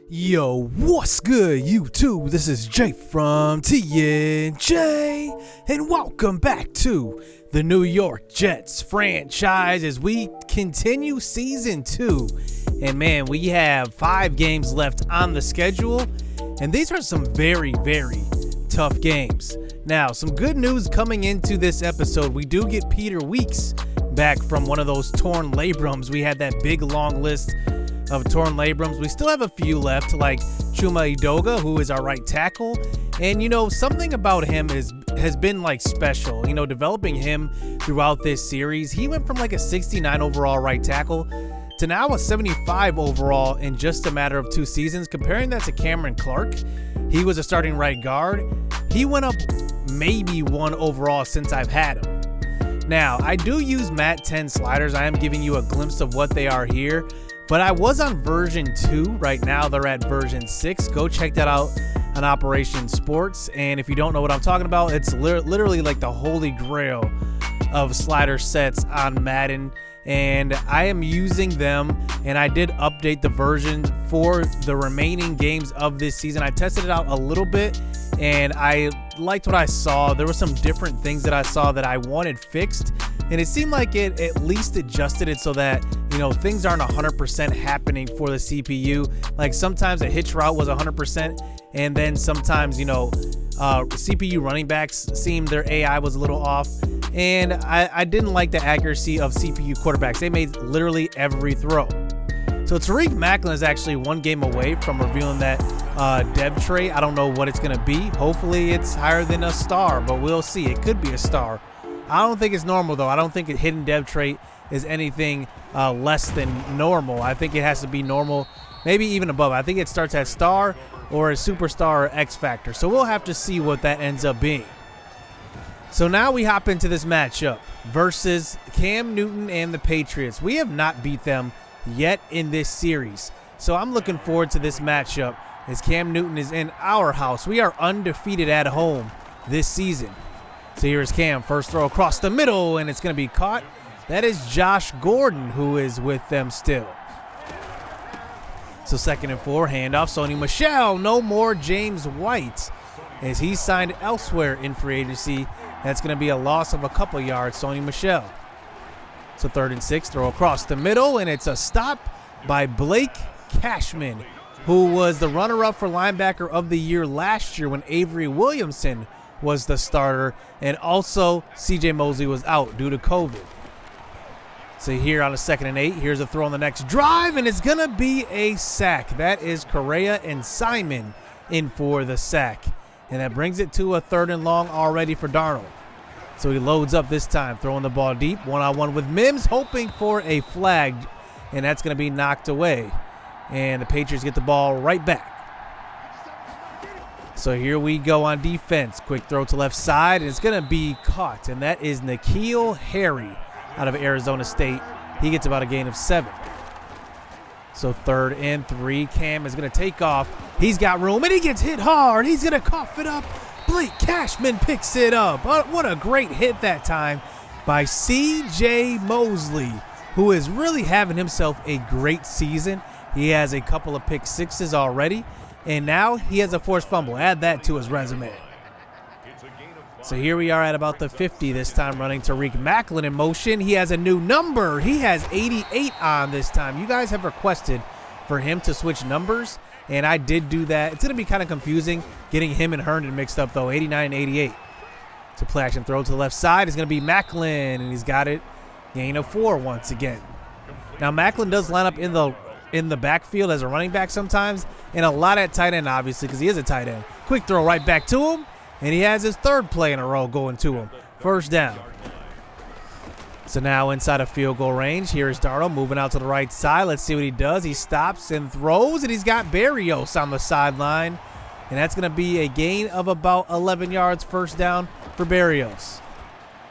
Yo, what's good, YouTube? This is Jay from TNJ, and welcome back to the New York Jets franchise as we continue Season 2. And man, we have 5 games left on the schedule, and these are some very, very tough games. Now, some good news coming into this episode. We do get Peter Weeks back from one of those torn labrums. We had that big, long list of torn labrums. We still have a few left, like Chuma Edoga, who is our right tackle. And you know, something about him has been like special. You know, developing him throughout this series, he went from like a 69 overall right tackle to now a 75 overall in just a matter of 2 seasons. Comparing that to Cameron Clark, he was a starting right guard. He went up maybe 1 overall since I've had him. Now, I do use Mat 10 sliders. I am giving you a glimpse of what they are here. But I was on version 2. Right now, they're at version 6. Go check that out on Operation Sports. And if you don't know what I'm talking about, it's literally like the holy grail of slider sets on Madden. And I am using them, and I did update the version for the remaining games of this season. I tested it out a little bit, and I liked what I saw. There were some different things that I saw that I wanted fixed, and it seemed like it at least adjusted it so that, you know, things aren't 100% happening for the CPU. Like sometimes a hitch route was 100%, and then sometimes, you know, CPU running backs seemed their AI was a little off. And I didn't like the accuracy of CPU quarterbacks. They made literally every throw. So Tariq Macklin is actually 1 game away from revealing that dev trait. I don't know what it's going to be. Hopefully it's higher than a star, but we'll see. It could be a star. I don't think it's normal, though. I don't think a hidden dev trait is anything less than normal. I think it has to be normal, maybe even above. I think it starts at star or a superstar or X Factor. So we'll have to see what that ends up being. So now we hop into this matchup versus Cam Newton and the Patriots. We have not beat them yet in this series. So I'm looking forward to this matchup as Cam Newton is in our house. We are undefeated at home this season. So here's Cam, first throw across the middle, and it's going to be caught. That is Josh Gordon who is with them still. So 2nd and 4, handoff, Sony Michel, no more James White as he signed elsewhere in free agency. That's going to be a loss of a couple yards, Sony Michel. So 3rd and 6, throw across the middle, and it's a stop by Blake Cashman, who was the runner-up for linebacker of the year last year when Avery Williamson was the starter, and also CJ Mosley was out due to COVID. So here on a 2nd and 8, here's a throw on the next drive, and it's going to be a sack. That is Correa and Simon in for the sack. And that brings it to a 3rd and long already for Darnold. So he loads up this time, throwing the ball deep, one-on-one with Mims, hoping for a flag, and that's going to be knocked away. And the Patriots get the ball right back. So here we go on defense. Quick throw to left side, and it's going to be caught. And that is N'Keal Harry out of Arizona State. He gets about a gain of 7. So 3rd and 3, Cam is going to take off. He's got room, and he gets hit hard. He's going to cough it up. Blake Cashman picks it up. What a great hit that time by CJ Mosley, who is really having himself a great season. He has a couple of pick sixes already, and now he has a forced fumble. Add that to his resume. So here we are at about the 50 this time, running Tariq Macklin in motion. He has a new number. He has 88 on this time. You guys have requested for him to switch numbers, and I did do that. It's going to be kind of confusing getting him and Herndon mixed up, though, 89 and 88. So play action throw to the left side is going to be Macklin, and he's got it. Gain of 4 once again. Now, Macklin does line up in the backfield as a running back sometimes, and a lot at tight end, obviously, because he is a tight end. Quick throw right back to him. And he has his 3rd play in a row going to him. 1st down. So now inside of field goal range, here is Darnold moving out to the right side. Let's see what he does. He stops and throws, and he's got Berrios on the sideline. And that's going to be a gain of about 11 yards, 1st down for Berrios.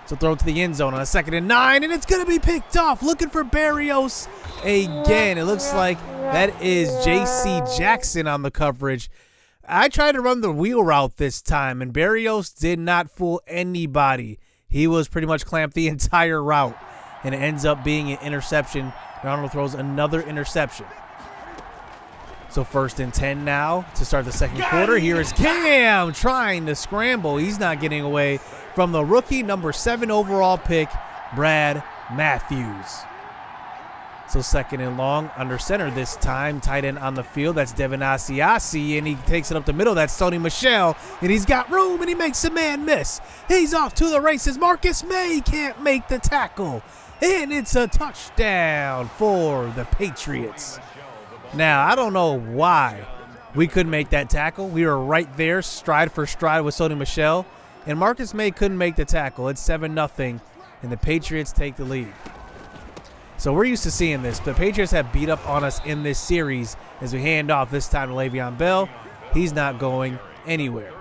So throw to the end zone on a 2nd and 9, and it's going to be picked off. Looking for Berrios again. It looks like that is J.C. Jackson on the coverage. I tried to run the wheel route this time, and Berrios did not fool anybody. He was pretty much clamped the entire route, and it ends up being an interception. Darnold throws another interception. So 1st and 10 now to start the second quarter. Here is Cam trying to scramble. He's not getting away from the rookie number 7 overall pick, Brad Matthews. So 2nd and long, under center this time. Tight end on the field. That's Devin Asiasi, and he takes it up the middle. That's Sony Michel, and he's got room, and he makes a man miss. He's off to the races. Marcus May can't make the tackle, and it's a touchdown for the Patriots. Now, I don't know why we couldn't make that tackle. We were right there, stride for stride with Sony Michel, and Marcus May couldn't make the tackle. It's 7-0, and the Patriots take the lead. So we're used to seeing this. The Patriots have beat up on us in this series as we hand off this time to Le'Veon Bell. He's not going anywhere.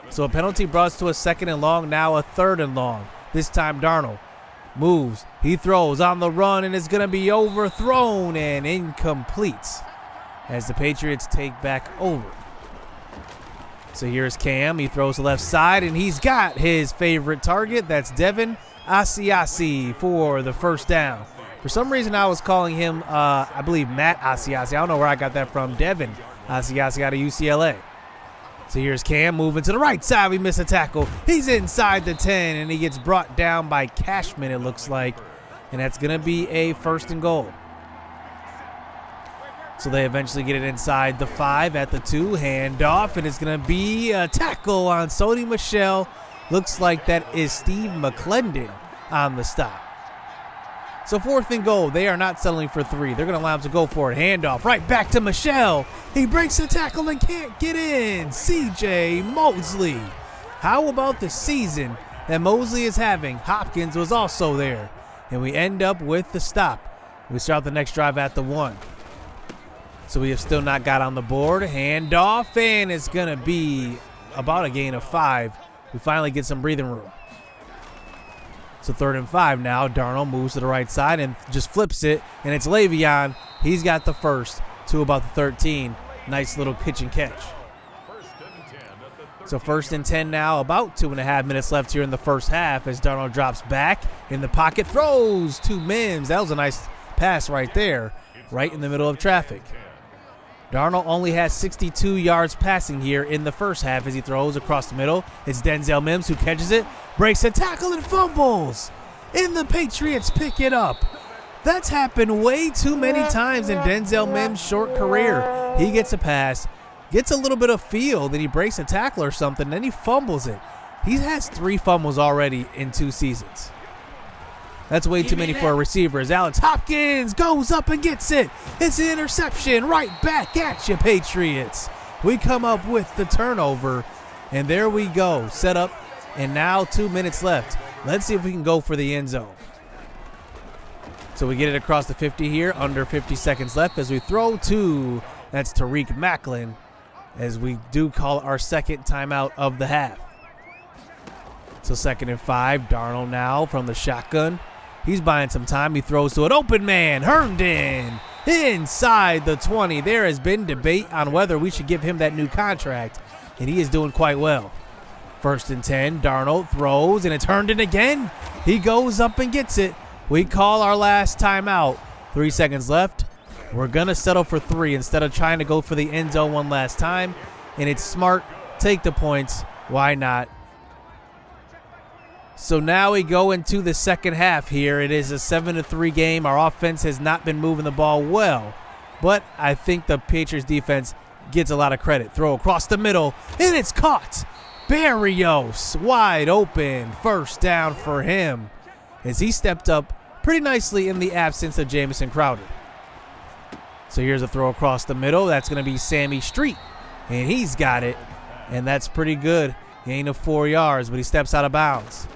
So a penalty brought us to a 2nd and long, now a 3rd and long. This time Darnold moves, he throws on the run, and it's going to be overthrown and incomplete as the Patriots take back over. So here's Cam. He throws the left side, and he's got his favorite target. That's Devin Asiasi for the 1st down. For some reason, I was calling him, I believe, Matt Asiasi. I don't know where I got that from. Devin Asiasi out of UCLA. So here's Cam moving to the right side. We miss a tackle. He's inside the 10, and he gets brought down by Cashman, it looks like. And that's going to be a 1st and goal. So they eventually get it inside the 5 at the 2. Handoff, and it's going to be a tackle on Sony Michel. Looks like that is Steve McClendon on the stop. So 4th and goal. They are not settling for 3. They're going to allow him to go for it. Handoff right back to Michel. He breaks the tackle and can't get in. C.J. Mosley. How about the season that Mosley is having? Hopkins was also there. And we end up with the stop. We start the next drive at the 1. So we have still not got on the board. Handoff, and it's going to be about a gain of 5. We finally get some breathing room. So 3rd and 5 now. Darnold moves to the right side and just flips it, and it's Le'Veon. He's got the 1st to about the 13. Nice little pitch and catch. So 1st and 10 now, about 2.5 minutes left here in the 1st half as Darnold drops back in the pocket, throws to Mims. That was a nice pass right there, right in the middle of traffic. Darnold only has 62 yards passing here in the 1st half as he throws across the middle. It's Denzel Mims who catches it, breaks a tackle, and fumbles. And the Patriots pick it up. That's happened way too many times in Denzel Mims' short career. He gets a pass, gets a little bit of feel, then he breaks a tackle or something, then he fumbles it. He has 3 fumbles already in 2 seasons. That's way too many for a receiver as Alex Hopkins goes up and gets it. It's an interception right back at you, Patriots. We come up with the turnover, and there we go. Set up, and now 2 minutes left. Let's see if we can go for the end zone. So we get it across the 50 here, under 50 seconds left as we throw to, that's Tariq Macklin, as we do call our 2nd timeout of the half. So 2nd and 5, Darnold now from the shotgun. He's buying some time. He throws to an open man, Herndon, inside the 20. There has been debate on whether we should give him that new contract, and he is doing quite well. 1st and 10, Darnold throws, and it's Herndon again. He goes up and gets it. We call our last timeout. 3 seconds left. We're going to settle for 3 instead of trying to go for the end zone one last time, and it's smart. Take the points. Why not? So now we go into the 2nd half here. It is a 7-3 game. Our offense has not been moving the ball well, but I think the Patriots defense gets a lot of credit. Throw across the middle, and it's caught. Barrios wide open. 1st down for him as he stepped up pretty nicely in the absence of Jamison Crowder. So here's a throw across the middle. That's going to be Sammy Street, and he's got it, and that's pretty good. Gain of 4 yards, but he steps out of bounds.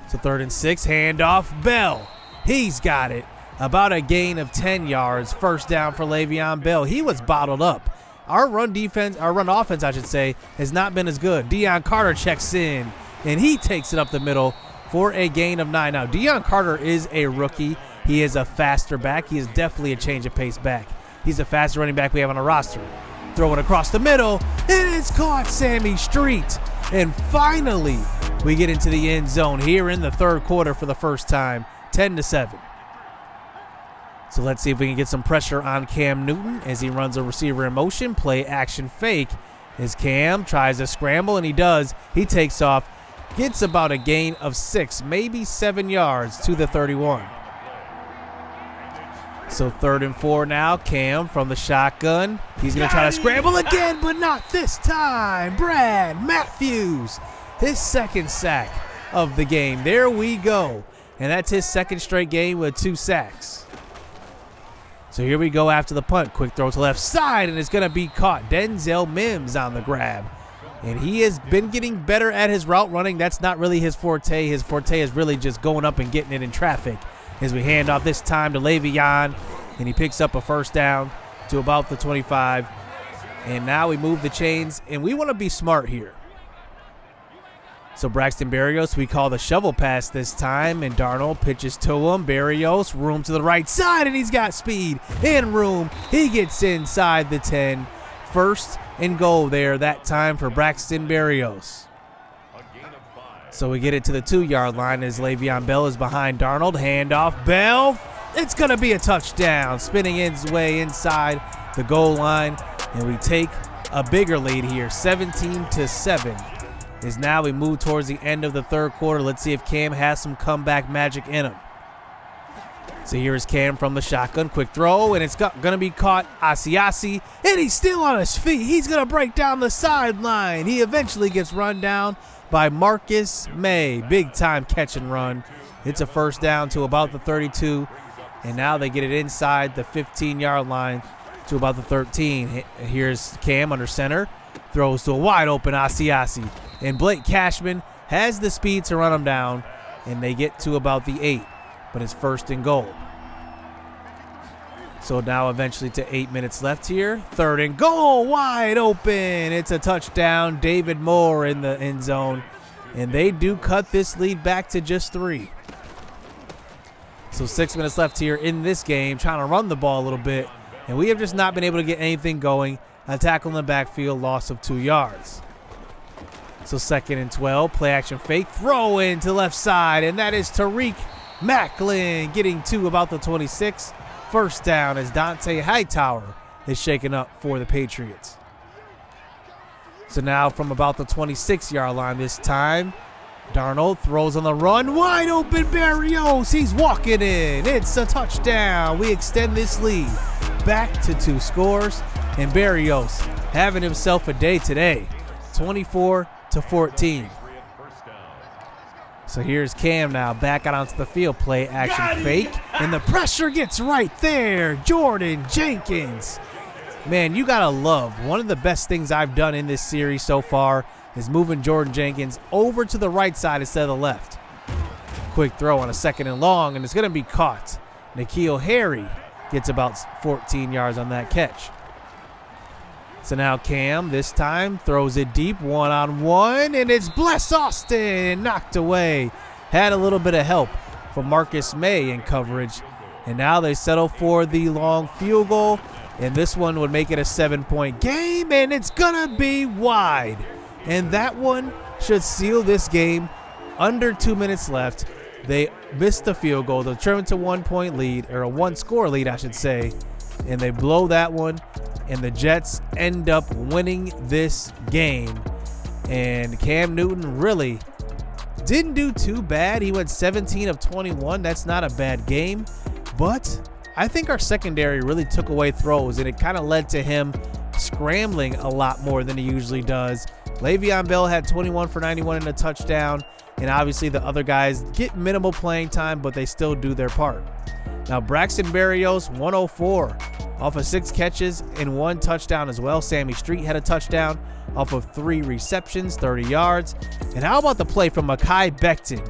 So 3rd and 6, handoff, Bell. He's got it. About a gain of 10 yards. 1st down for Le'Veon Bell. He was bottled up. Our run offense, I should say, has not been as good. Deion Carter checks in, and he takes it up the middle for a gain of 9. Now, Deion Carter is a rookie. He is a faster back. He is definitely a change of pace back. He's the fastest running back we have on our roster. Throw it across the middle, and it's caught, Sammy Street. And finally, we get into the end zone here in the 3rd quarter for the first time, 10-7. So let's see if we can get some pressure on Cam Newton as he runs a receiver in motion. Play action fake as Cam tries to scramble, and he does. He takes off, gets about a gain of 6, maybe 7 yards to the 31. So 3rd and 4 now. Cam from the shotgun. He's going to try to scramble again, but not this time. Brad Matthews, his 2nd sack of the game. There we go. And that's his 2nd straight game with 2 sacks. So here we go after the punt. Quick throw to left side, and it's going to be caught. Denzel Mims on the grab. And he has been getting better at his route running. That's not really his forte. His forte is really just going up and getting it in traffic. As we hand off this time to Le'Veon, and he picks up a 1st down to about the 25. And now we move the chains, and we want to be smart here. So Braxton Berrios, we call the shovel pass this time, and Darnold pitches to him. Berrios, room to the right side, and he's got speed and room. He gets inside the 10. 1st and goal there that time for Braxton Berrios. So we get it to the 2-yard line as Le'Veon Bell is behind Darnold. Handoff, Bell. It's going to be a touchdown. Spinning his way inside the goal line, and we take a bigger lead here, 17-7. As now we move towards the end of the 3rd quarter. Let's see if Cam has some comeback magic in him. So here is Cam from the shotgun. Quick throw, and it's going to be caught. Asiasi, and he's still on his feet. He's going to break down the sideline. He eventually gets run down by Marcus May. Big time catch and run. It's a 1st down to about the 32, and now they get it inside the 15-yard line to about the 13. Here's Cam under center. Throws to a wide open Asiasi. And Blake Cashman has the speed to run him down, and they get to about the 8, but it's 1st and goal. So now eventually to 8 minutes left here. 3rd and goal, wide open. It's a touchdown. David Moore in the end zone, and they do cut this lead back to just 3. So 6 minutes left here in this game, trying to run the ball a little bit, and we have just not been able to get anything going. A tackle in the backfield, loss of 2 yards. So 2nd and 12, play action fake, throw in to left side, and that is Tariq Macklin getting to about the 26. 1st down as Dante Hightower is shaken up for the Patriots. So now from about the 26-yard line this time, Darnold throws on the run, wide open Berrios, he's walking in. It's a touchdown. We extend this lead back to 2 scores, and Berrios having himself a day today, 24-14. So here's Cam now back out onto the field. Play action fake, and the pressure gets right there. Jordan Jenkins. Man, you got to love. One of the best things I've done in this series so far is moving Jordan Jenkins over to the right side instead of the left. Quick throw on a 2nd and long, and it's going to be caught. N'Keal Harry gets about 14 yards on that catch. So now Cam this time throws it deep, 1-on-1, and it's Bless Austin knocked away. Had a little bit of help from Marcus May in coverage, and now they settle for the long field goal, and this one would make it a 7-point game, and it's gonna be wide. And that one should seal this game. Under 2 minutes left. They missed the field goal. They'll turn it to 1-point lead, or a 1-score lead, I should say, and they blow that one. And the Jets end up winning this game. And Cam Newton really didn't do too bad. He went 17 of 21. That's not a bad game. But I think our secondary really took away throws, and it kind of led to him scrambling a lot more than he usually does. Le'Veon Bell had 21 for 91 and a touchdown. And obviously the other guys get minimal playing time, but they still do their part. Now Braxton Berrios, 104 off of 6 catches and 1 touchdown as well. Sammy Street had a touchdown off of 3 receptions, 30 yards. And how about the play from Mekhi Becton?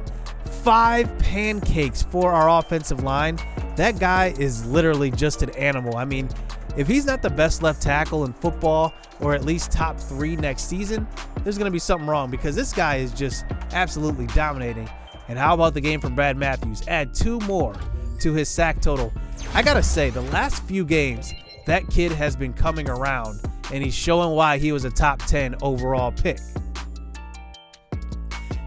5 pancakes for our offensive line. That guy is literally just an animal. I mean, if he's not the best left tackle in football, or at least top 3 next season, there's going to be something wrong, because this guy is just absolutely dominating. And how about the game from Brad Matthews? Add 2 more to his sack total. I got to say, the last few games, that kid has been coming around, and he's showing why he was a top 10 overall pick.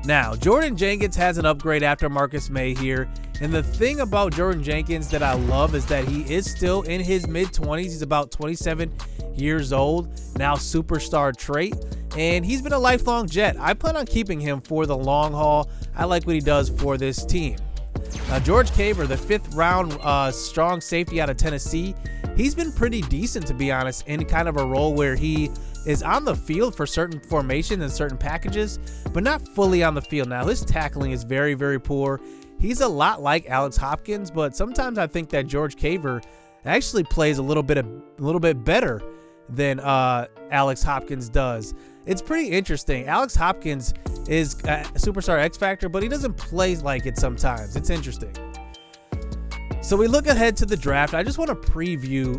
Now, Jordan Jenkins has an upgrade after Marcus May here. And the thing about Jordan Jenkins that I love is that he is still in his mid-20s. He's about 27 years old, now superstar trait, and he's been a lifelong Jet. I plan on keeping him for the long haul. I like what he does for this team. George Caver, the 5th round strong safety out of Tennessee, he's been pretty decent, to be honest, in kind of a role where he is on the field for certain formations and certain packages, but not fully on the field. Now, his tackling is very, very poor. He's a lot like Alex Hopkins, but sometimes I think that George Caver actually plays a little bit better than Alex Hopkins does. It's pretty interesting. Alex Hopkins is a superstar X Factor, but he doesn't play like it sometimes. It's interesting. So we look ahead to the draft. I just want to preview,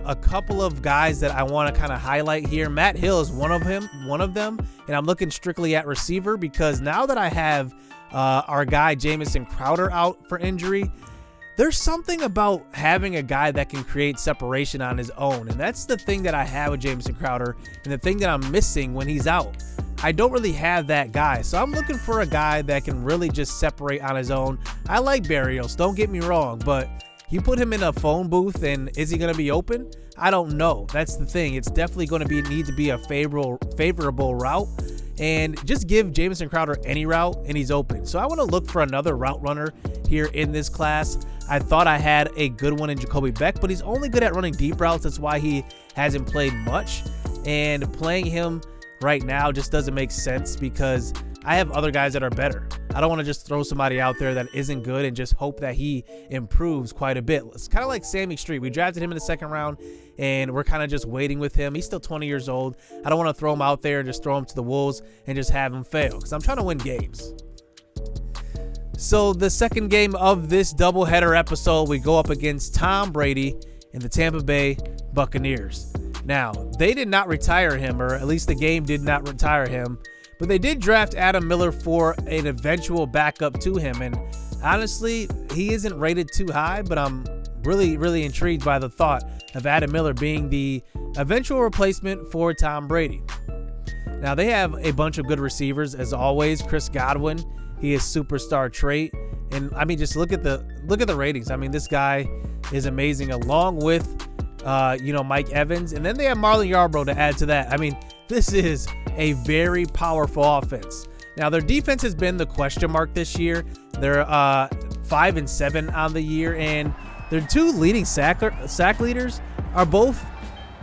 a couple of guys that I want to kind of highlight here. Matt Hill is one of them, and I'm looking strictly at receiver because now that I have our guy Jamison Crowder out for injury, there's something about having a guy that can create separation on his own, and that's the thing that I have with Jamison Crowder and the thing that I'm missing when he's out. I don't really have that guy, so I'm looking for a guy that can really just separate on his own. I like Barrios, don't get me wrong, but you put him in a phone booth and is he going to be open? I don't know. That's the thing. It's definitely going to need to be a favorable route, and just give Jamison Crowder any route and he's open. So I want to look for another route runner here in this class. I thought I had a good one in Jacoby Beck, but he's only good at running deep routes. That's why he hasn't played much, and playing him right now just doesn't make sense because I have other guys that are better. I don't want to just throw somebody out there that isn't good and just hope that he improves quite a bit. It's kind of like Sammy Street. We drafted him in the 2nd round, and we're kind of just waiting with him. He's still 20 years old. I don't want to throw him out there and just throw him to the wolves and just have him fail because I'm trying to win games. So the second game of this doubleheader episode, we go up against Tom Brady and the Tampa Bay Buccaneers. Now, they did not retire him, or at least the game did not retire him, but they did draft Adam Miller for an eventual backup to him. And honestly, he isn't rated too high, but I'm really, really intrigued by the thought of Adam Miller being the eventual replacement for Tom Brady. Now, they have a bunch of good receivers, as always. Chris Godwin, he is superstar trait. And I mean, just look at the ratings. I mean, this guy is amazing, along with Mike Evans. And then they have Marlon Yarbrough to add to that. I mean, this is a very powerful offense. Now, their defense has been the question mark this year. They're 5-7 on the year, and their 2 leading sack leaders are both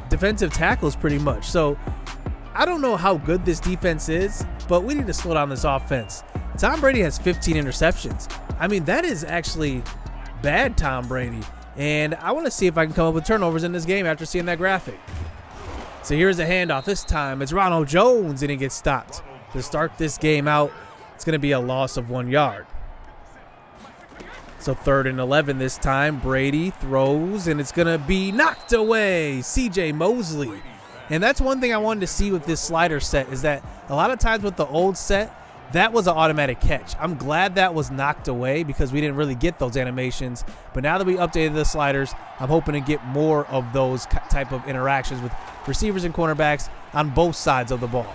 defensive tackles pretty much. So I don't know how good this defense is, but we need to slow down this offense. Tom Brady has 15 interceptions. I mean, that is actually bad, Tom Brady. And I want to see if I can come up with turnovers in this game after seeing that graphic. So here's a handoff. This time it's Ronald Jones, and he gets stopped. To start this game out, it's going to be a loss of 1 yard. So 3rd and 11 this time. Brady throws, and it's going to be knocked away. C.J. Mosley. And that's one thing I wanted to see with this slider set, is that a lot of times with the old set, that was an automatic catch. I'm glad that was knocked away because we didn't really get those animations. But now that we updated the sliders, I'm hoping to get more of those type of interactions with receivers and cornerbacks on both sides of the ball.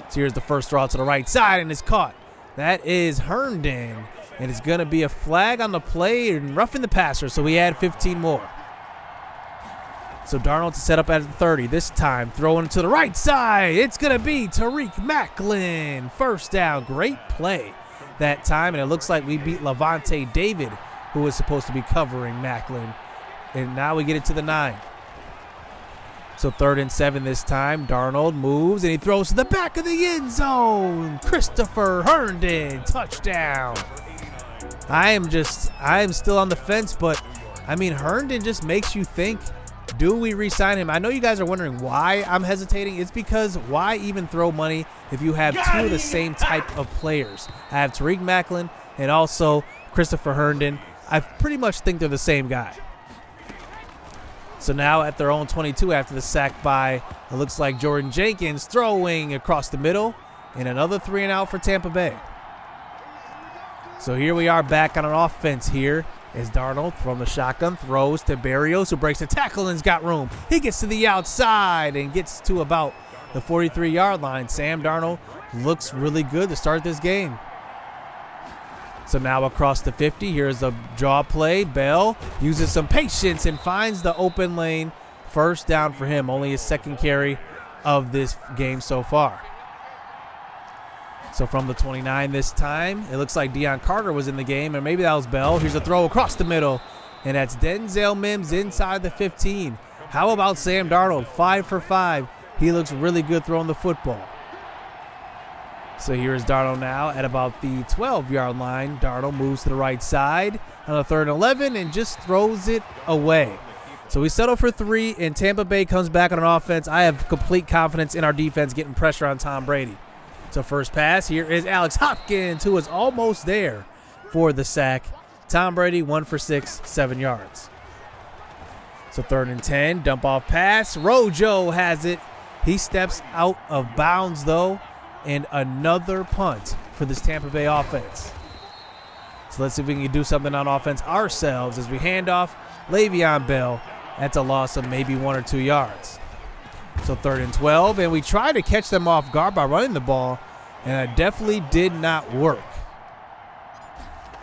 So here's the first throw out to the right side, and it's caught. That is Herndon, and it's going to be a flag on the play and roughing the passer, so we add 15 more. So Darnold to set up at the 30. This time, throwing to the right side. It's going to be Tariq Macklin. First down. Great play that time. And it looks like we beat Levante David, who was supposed to be covering Macklin. And now we get it to the 9. So 3rd and 7 this time. Darnold moves, and he throws to the back of the end zone. Christopher Herndon. Touchdown. I am still on the fence, but, I mean, Herndon just makes you think, do we re-sign him? I know you guys are wondering why I'm hesitating. It's because why even throw money if you have 2 of the same type of players? I have Tariq Macklin and also Christopher Herndon. I pretty much think they're the same guy. So now at their own 22 after the sack by, it looks like Jordan Jenkins, throwing across the middle, and another 3 and out for Tampa Bay. So here we are back on an offense here. As Darnold from the shotgun throws to Barrios, who breaks the tackle and's got room. He gets to the outside and gets to about the 43-yard line. Sam Darnold looks really good to start this game. So now across the 50, here's a draw play. Bell uses some patience and finds the open lane. First down for him, only his second carry of this game so far. So from the 29 this time, it looks like Deion Carter was in the game, and maybe that was Bell. Here's a throw across the middle, and that's Denzel Mims inside the 15. How about Sam Darnold? 5 for 5. He looks really good throwing the football. So here's Darnold now at about the 12-yard line. Darnold moves to the right side on a 3rd and 11 and just throws it away. So we settle for 3, and Tampa Bay comes back on an offense. I have complete confidence in our defense getting pressure on Tom Brady. So first pass, here is Alex Hopkins, who is almost there for the sack. Tom Brady 1 for 6, 7 yards. So 3rd and 10, dump off pass. Rojo has it. He steps out of bounds, though. And another punt for this Tampa Bay offense. So let's see if we can do something on offense ourselves as we hand off Le'Veon Bell. That's a loss of maybe 1 or 2 yards. So 3rd and 12, and we try to catch them off guard by running the ball, and it definitely did not work.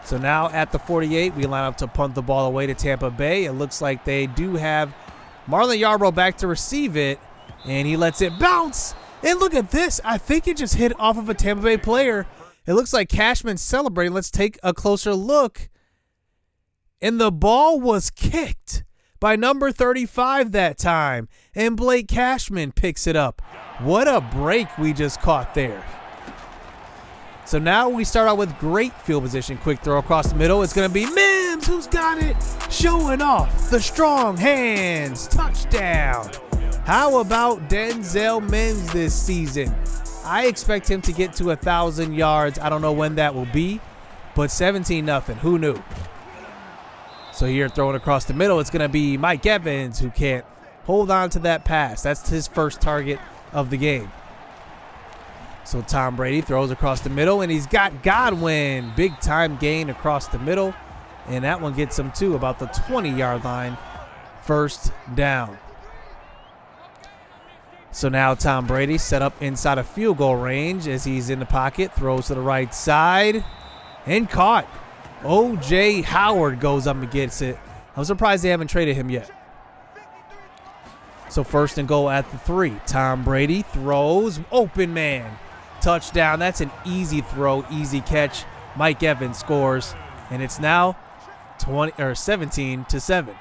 So now at the 48, we line up to punt the ball away to Tampa Bay. It looks like they do have Marlon Yarbrough back to receive it, and he lets it bounce. And look at this. I think it just hit off of a Tampa Bay player. It looks like Cashman's celebrating. Let's take a closer look. And the ball was kicked by number 35 that time. And Blake Cashman picks it up. What a break we just caught there. So now we start out with great field position. Quick throw across the middle. It's going to be Mims who's got it. Showing off the strong hands. Touchdown. How about Denzel Mims this season? I expect him to get to 1,000 yards. I don't know when that will be, but 17-0. Who knew? So here throwing across the middle, it's going to be Mike Evans who can't hold on to that pass. That's his first target of the game. So Tom Brady throws across the middle, and he's got Godwin. Big time gain across the middle, and that one gets him to about the 20-yard line. First down. So now Tom Brady set up inside of field goal range as he's in the pocket, throws to the right side, and caught. O.J. Howard goes up and gets it. I'm surprised they haven't traded him yet. So 1st and goal at the 3. Tom Brady throws, open man. Touchdown. That's an easy throw, easy catch. Mike Evans scores, and it's now 17-7.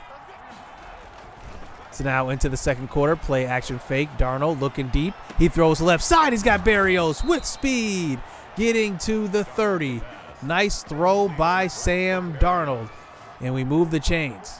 So now into the second quarter, play action fake. Darnold looking deep. He throws left side. He's got Berrios with speed, getting to the 30. Nice throw by Sam Darnold, and we move the chains.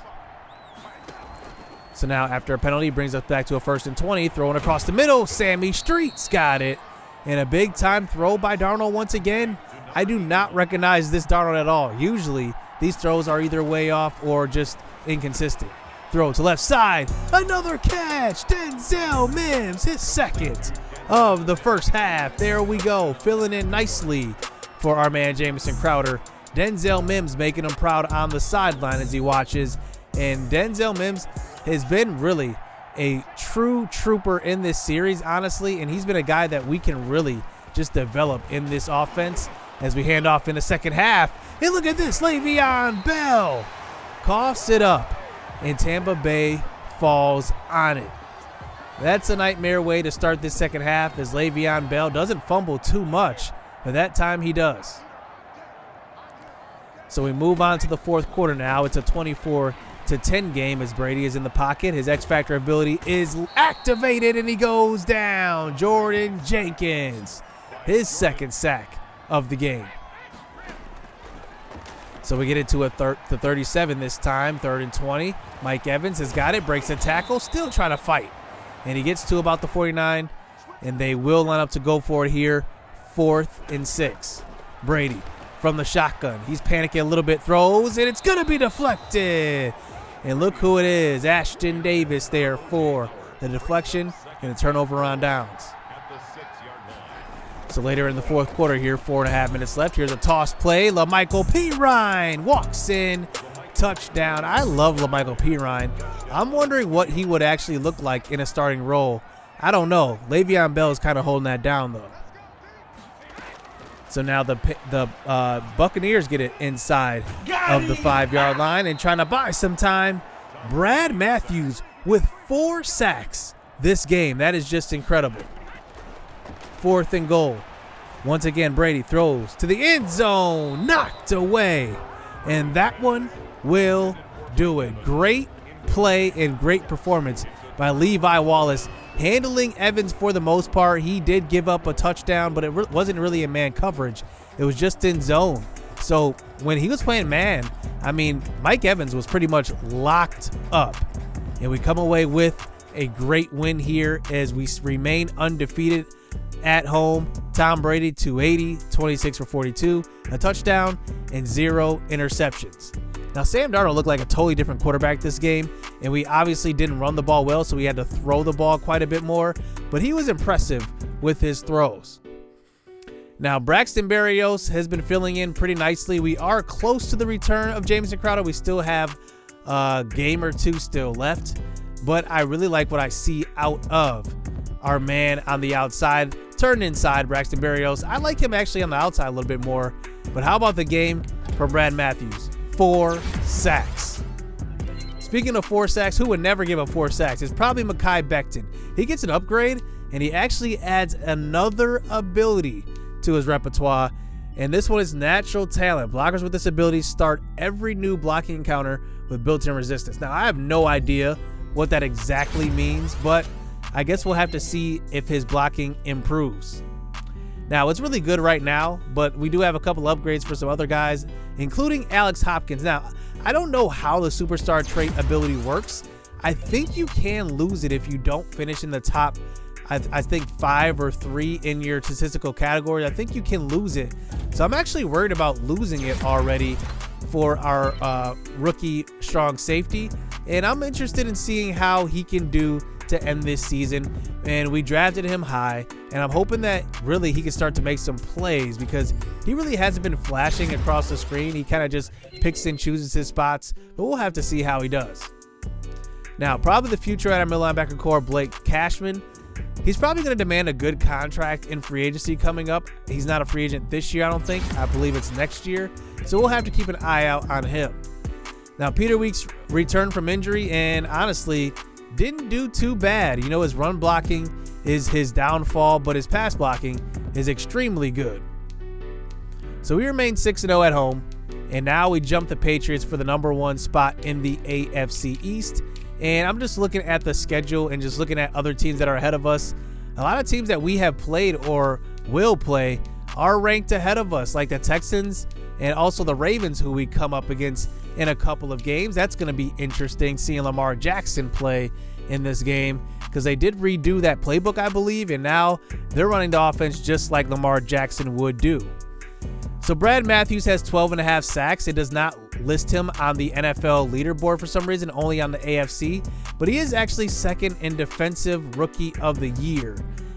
So now after a penalty, brings us back to a 1st and 20. Throwing across the middle, Sammy Streets got it. And a big time throw by Darnold once again. I do not recognize this Darnold at all. Usually these throws are either way off or just inconsistent. Throw to left side. Another catch. Denzel Mims, his second of the first half. There we go. Filling in nicely for our man Jamison Crowder. Denzel Mims making him proud on the sideline as he watches. And Denzel Mims has been really a true trooper in this series, honestly. And he's been a guy that we can really just develop in this offense as we hand off in the second half. And look at this. Le'Veon Bell coughs it up. And Tampa Bay falls on it. That's a nightmare way to start this second half as Le'Veon Bell doesn't fumble too much, but that time he does. So we move on to the fourth quarter now. It's a 24-10 game as Brady is in the pocket. His X-Factor ability is activated, and he goes down. Jordan Jenkins, his second sack of the game. So we get into the 37 this time, 3rd and 20. Mike Evans has got it, breaks a tackle, still trying to fight. And he gets to about the 49, and they will line up to go for it here, 4th and 6. Brady from the shotgun. He's panicking a little bit, throws, and it's going to be deflected. And look who it is, Ashton Davis there for the deflection and a turnover on downs. So later in the fourth quarter here, 4.5 minutes left. Here's a toss play. LaMichael Pirine walks in. Touchdown. I love LaMichael Pirine. I'm wondering what he would actually look like in a starting role. I don't know. Le'Veon Bell is kind of holding that down, though. So now the Buccaneers get it inside of the 5-yard line and trying to buy some time. Brad Matthews with 4 sacks this game. That is just incredible. 4th and goal. Once again, Brady throws to the end zone, knocked away. And that one will do it. Great play and great performance by Levi Wallace, handling Evans for the most part. He did give up a touchdown, but it wasn't really in man coverage. It was just in zone. So when he was playing man, I mean, Mike Evans was pretty much locked up. And we come away with a great win here as we remain undefeated at home. Tom Brady, 280, 26 for 42, a touchdown, and 0 interceptions. Now, Sam Darnold looked like a totally different quarterback this game, and we obviously didn't run the ball well, so we had to throw the ball quite a bit more, but he was impressive with his throws. Now, Braxton Berrios has been filling in pretty nicely. We are close to the return of Jamison Crowder. We still have a game or two still left, but I really like what I see out of our man on the outside. Turned inside, Braxton Berrios. I like him actually on the outside a little bit more, but how about the game from Brad Matthews? 4 sacks. Speaking of 4 sacks, who would never give up 4 sacks? It's probably Mekhi Becton. He gets an upgrade, and he actually adds another ability to his repertoire, and this one is natural talent. Blockers with this ability start every new blocking encounter with built-in resistance. Now, I have no idea what that exactly means, but I guess we'll have to see if his blocking improves. Now, it's really good right now, but we do have a couple upgrades for some other guys, including Alex Hopkins. Now, I don't know how the superstar trait ability works. I think you can lose it if you don't finish in the top, I think 5 or 3 in your statistical category. I think you can lose it. So I'm actually worried about losing it already for our rookie strong safety. And I'm interested in seeing how he can do to end this season. And we drafted him high, and I'm hoping that really he can start to make some plays, because he really hasn't been flashing across the screen. He kind of just picks and chooses his spots, but we'll have to see how he does. Now, probably the future at our middle linebacker core, Blake Cashman. He's probably going to demand a good contract in free agency coming up. He's not a free agent this year, I don't think. I believe it's next year. So we'll have to keep an eye out on him. Now, Peter Weeks returned from injury and honestly didn't do too bad. You know, his run blocking is his downfall, but his pass blocking is extremely good. So we remain 6-0 at home, and now we jump the Patriots for the #1 spot in the AFC East. And I'm just looking at the schedule and just looking at other teams that are ahead of us. A lot of teams that we have played or will play are ranked ahead of us, like the Texans and also the Ravens, who we come up against in a couple of games. That's going to be interesting seeing Lamar Jackson play in this game, because they did redo that playbook, I believe, and now they're running the offense just like Lamar Jackson would do. So Brad Matthews has 12.5 sacks. It does not list him on the NFL leaderboard for some reason, only on the AFC, but he is actually second in Defensive Rookie of the Year,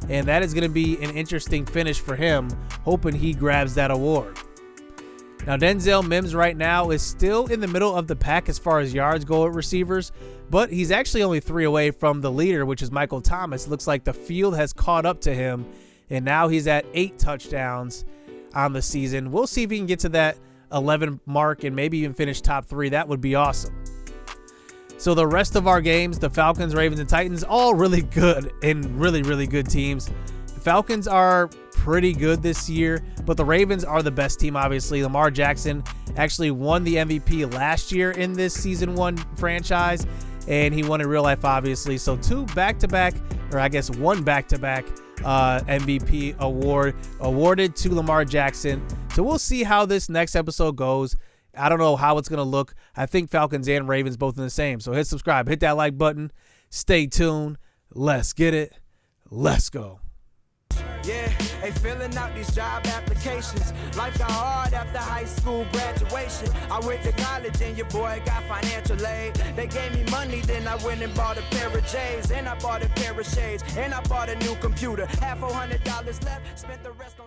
and that is going to be an interesting finish for him, hoping he grabs that award. Now, Denzel Mims right now is still in the middle of the pack as far as yards go at receivers, but he's actually only 3 away from the leader, which is Michael Thomas. It looks like the field has caught up to him, and now he's at 8 touchdowns on the season. We'll see if he can get to that 11 mark and maybe even finish top 3. That would be awesome. So the rest of our games, the Falcons, Ravens, and Titans, all really good and really, really good teams. The Falcons are pretty good this year, but the Ravens are the best team, obviously. Lamar Jackson actually won the MVP last year in this season 1 franchise, and he won in real life, obviously. So 2 back-to-back, or I guess 1 back-to-back MVP award awarded to Lamar Jackson. So we'll see how this next episode goes. I don't know how it's going to look. I think Falcons and Ravens both in the same. So hit subscribe, hit that like button. Stay tuned. Let's get it. Let's go. Yeah, they filling out these job applications. Life got hard after high school graduation. I went to college and your boy got financial aid. They gave me money, then I went and bought a pair of J's. And I bought a pair of shades. And I bought a new computer. Had $400 left, spent the rest on